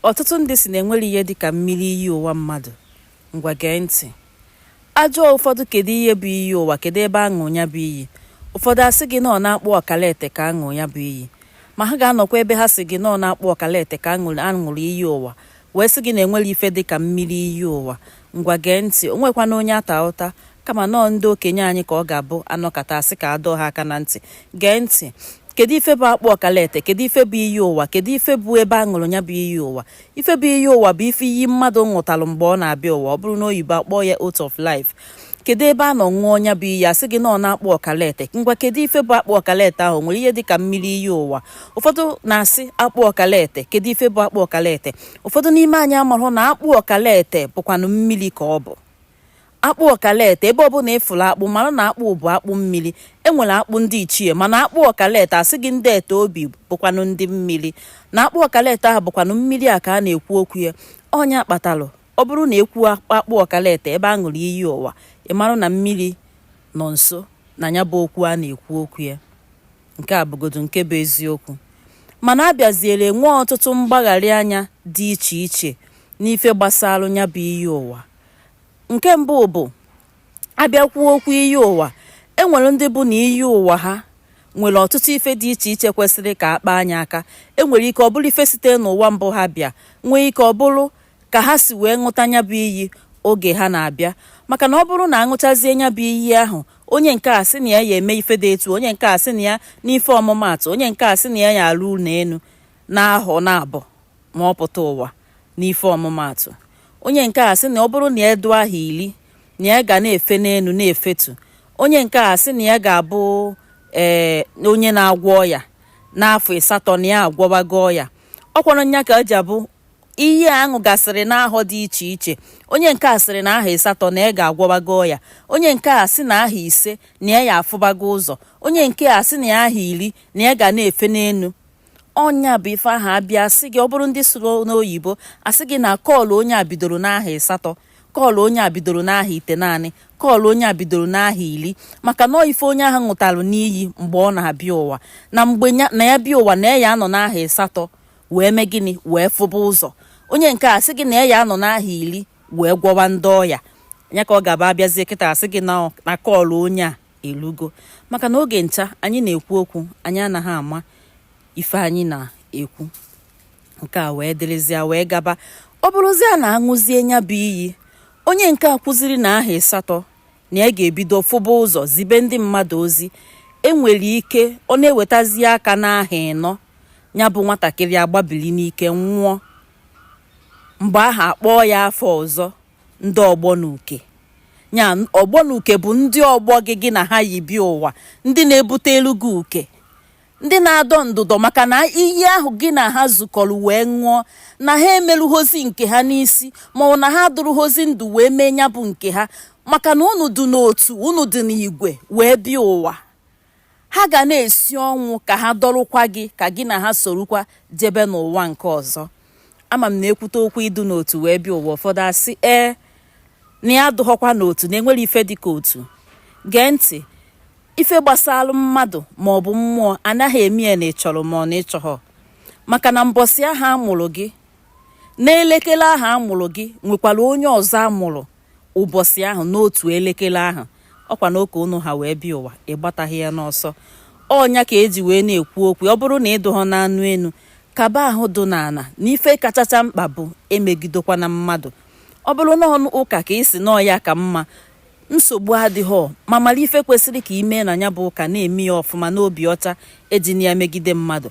Ọtụtụ ndị si na enwere ihe dịka mmiri iyi ụwa mmadụ. Ngwa gee ntị. Ajụọ ụfọdụ kedu ihe bụ iyi ụwa, kedu ebe aṅụ ya bụ iyi. Ụfọdụ asị gị na ọ na-akpụ ọkalete ka aṅụ ya bụ iyi. Ma ha ga-anọkwa ebe ha si gị na ọ na-akpụ ọkalete ka aṅụrụ iyi ụwa, wee sị gị na enwere ife dịka mmiri iyi ụwa. Ngwa gee ntị, o nwekwana onye ata ụta, kama nọọ ndị okenye anyị ka ọ ga-abụ anọkọta asị ka adọọ ha aka na ntị. Gee ntị. Kedu ife bụ akpụ ọkalete? Kedu ife bụ iyi ụwa? Kedu ife bụ ebe aṅụrụ ya bụ iyi ụwa? Ife bụ iyi ụwa bụ ife iyi mmadụ ṅụtalụ mgbe ọ na-abịa ụwa, ọ bụrụ na oyibo akpọọ ya oath of life. Kedu ebe a nọ ṅụọ ya bụ iyi, asị gị na ọ na-akpụ ọkalete. Ngwa kedu ife bụ akpụ ọkalete ahụ? Nwere ihe dịka mmiri iyi ụwa. Ụfọdụ na-asị akpụ ọkalete. Kedu ife bụ akpụ ọkalete? Ụfọdụ n'ime anyị amarụ na akpụ ọkalete bụkwanụ mmiri ka ọ bụ. Akpụ ọkalete, ebe ọ bụla ịfụrụ akpụ mara na akpụ bụ akpụ mmiri. Enwere akpụ ndị ichie, mana akpụ ọkalete asị gị ndị ete obi bụkwanụ ndị mmiri. Na akpụ ọkalete ahụ bụkwanụ mmiri a ka a na-ekwu okwu ya. Ọnya kpatalụ, ọ bụrụ na ekwu akpụ ọkalete ebe a ṅụrụ iyi ụwa, ị mara na mmiri nọ nso na ya bụ okwu a na-ekwu okwu ya. Nke a bụgodu nke bụ eziokwu. Mana abịaziere nwee ọtụtụ mgbagharị anya dị iche iche n'ife gbasara ya bụ iyi ụwa. Nke mbụ bụ abịakwuo okwu iyi ụwa, enwere ndị bụ na iyi ụwa ha nwere ọtụtụ ife dị iche iche kwesịrị ka akpa anya aka. Enwere ike ọ bụrụ ife site n'ụwa mbụ ha bịa, nwee ike ọ bụrụ ka ha si wee ṅụta nya bụ iyi oge ha na-abịa. Maka na ọ bụrụ na aṅụchazie nya bụ iyi ahụ, onye nke a sị na ya eme ife dị etu, onye nke a sị na ya n'ife ọmụmaatụ, onye nke a sị na ya alụ ụlọ enu n'ahọ na-abụ ma ọ pụta ụwa n'ife ọmụmaatụ. Onye nke a sị na ọ bụrụ na ya edu aha 10 na ya ga na-efe n'elu na-efetu. Onye nke a sị na ya ga-abụ onye na-agwọ ọya n'afọ 8 na ya agwọbago ọya. Ọkwanụ nya ka eji abụ ihe aṅụ gasịrị n'ahọ dị iche iche. Onye nke a sịrị na aha 8 na ya ga-agwọbago ọya. Onye nke a sị na aha 5 na ya afụbago ụzọ. Onye nke a sị na ya aha 10 na ya ga na-efe n'elu. Ọnya bụ ife ahụ abịa asị gị, ọ bụrụ ndị sụrụ n'oyibo asị gị na kọọlụ onye a bidoro n'aha 8, kọọlụ onye a bidoro n'aha 9, kọọlụ onye a bidoro n'aha 10. Maka na ife onye ahụ ṅụtalụ n'iyi mgbe ọ na-abịa ụwa, na mgbe na ya bịa ụwa na ya anọ n'aha 8 wee mee gịnị, wee fụba ụzọ. Onye nke a sị gị na ya anọ n'aha 10 wee gwọwa ndị ọya. Ya ka ọ ga-aba abịazie kịta asị gị na kọọlụ onye a elugo. Maka na oge ncha anyị na-ekwu okwu, anyị anaghị ama ife anyị na-ekwu. Nke a wee dịrịzịa wee gaba. Ọ bụrụzịa na aṅụzie nya bụ iyi, onye nke a kwụziri na aha 8 na ya ga-ebido fụba ụzọ zibe ndị mmadụ ozi. Enwere ike ọ na-ewetazi aka n'aha 4, ya bụ nwatakịrị agbabili n'ike nwụọ. Mgbe aha akpọọ ya afọ ọzọ ndị ọgbọ n'uke. Ya ọgbọ n'uke bụ ndị ọgbọ gị na ha yi bịa ụwa, ndị na-ebute elu gị uke, ndị na-adọ ndụdọ maka na iyi ahụ gị na ha zukọrọ wee ṅụọ, na ha emerụghozi nke ha n'isi, ma ọ na ha dụrụghozi ndụ wee mee nya bụ nke ha. Maka na unu dị n'otu, unu dị n'igwe wee bịa ụwa. Ha ga na-esi ọnwụ ka ha dọrụkwa gị, ka gị na ha sorokwa jebe n'ụwa nke ọzọ. Ama m na-ekwute okwu ịdụ n'otu wee bịa ụwa, ụfọdụ asị na ya adụghọkwa n'otu, na enwere ife dịka otu. Gee ntị, ife gbasara mmadụ ma ọ bụ mmụọ anaghị eme ya na ị chọrọ ma ọ na ịchọghọ. Maka na mbọsị aha amụrụ gị, n'elekere ahụ amụrụ gị, nwekwara onye ọzọ amụrụ ụbọchị ahụ n'otu elekere ahụ. Ọkwa na oke unu ha wee bịa ụwa, ịgbataghị ya n'ọsọ. Ọnya ka eji wee na-ekwu okwu. Ọ bụrụ na ịdụghọ n'anụ enu, kaba ahụ dụ n'ala, na ife kachacha mkpa bụ emegidekwana mmadụ. Ọ bụrụ na ọnụ ụka ka isi nọọ ya ka mma, nsogbu adịghọ, ma mara ife kwesịrị ka ime na ya bụ ụka na-eme ya ọfụma n'obi ọcha, eji na ya megide mmadụ.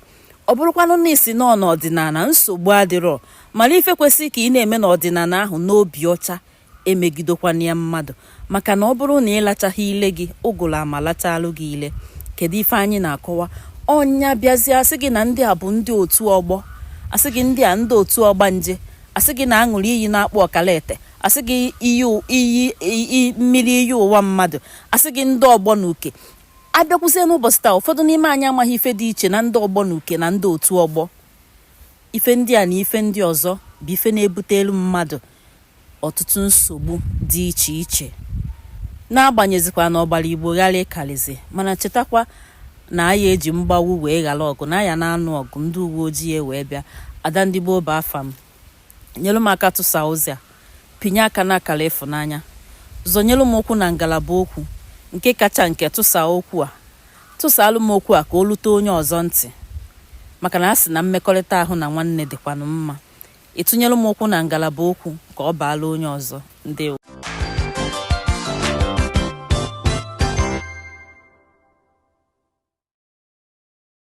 Ọ bụrụkwanụ na isi nọọ n'ọdịnala, nsogbu adịrọ, mara ife kwesịrị ka ị na-eme n'ọdịnala ahụ n'obi ọcha, emegidekwana ya mmadụ. Maka na ọ bụrụ na ịlachaghị ile gị, ụgụrụ amalachalụ gị ile. Kedu ife anyị na-akọwa? Ọnya bịazie asị gị na ndị a bụ ndị otu ọgbọ, asị gị ndị a ndị otu ọgbanje, asị gị na aṅụrụ iyi na-akpụ ọkalete, asị gị iyi mmiri iyi ụwa mmadụ, asị gị ndị ọgbọ n'uke. Abịakwụzie n'ụbọchị taa, ụfọdụ n'ime anyị amaghị ife dị iche na ndị ọgbọ n'uke na ndị otu ọgbọ. Ife ndị a na ife ndị ọzọ bụ ife na-ebutelu mmadụ ọtụtụ nsogbu dị iche iche. N'agbanyezikwa na ọgbara Igbo ghara ịkalizi, mana chetakwa na aya eji mgbawu wee ghara ọgụ, na aya na-anụ ọgụ ndị uwe ojii wee bịa. Ada ndị gboo bụ afa m. nyelu m aka tụsa ozi a, pinye aka n'akara ịfụnanya, zọnyelu m okwu na ngalaba okwu nke kacha nke tụsa okwu a, tụsalụ m okwu a ka o lute onye ọzọ ntị, maka na a sị na mmekọrịta ahụ na nwanne dịkwanụ mma. Ịtụnyelu m okwu na ngalaba okwu ka ọ baala onye ọzọ. Ndewo.